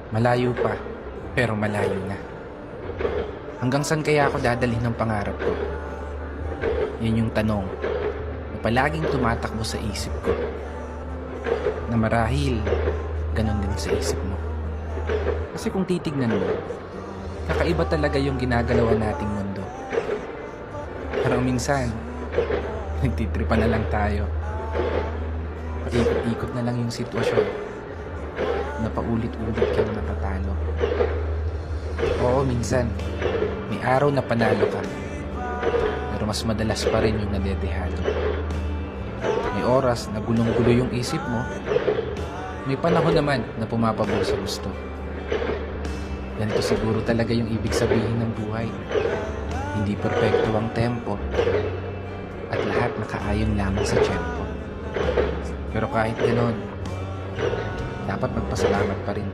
Malayo pa, pero malayo na. Hanggang saan kaya ako dadalhin ng pangarap ko? Yan yung tanong na palaging tumatakbo sa isip ko. Na marahil, ganun din sa isip mo. Kasi kung titignan mo, kakaiba talaga yung ginagalawan nating mundo. Parang minsan, nagtitripa na lang tayo. Ikot-ikot na lang yung sitwasyon na paulit-ulit kang natatalo. Oo, minsan, may araw na panalo ka. Pero mas madalas pa rin yung nadedehado. May oras na gulong-gulo yung isip mo. May panahon naman na pumapabor sa gusto. Ganito siguro talaga yung ibig sabihin ng buhay. Hindi perpekto ang tempo at lahat nakaayon lamang sa tiyempo. Pero kahit ganoon, dapat magpasalamat pa rin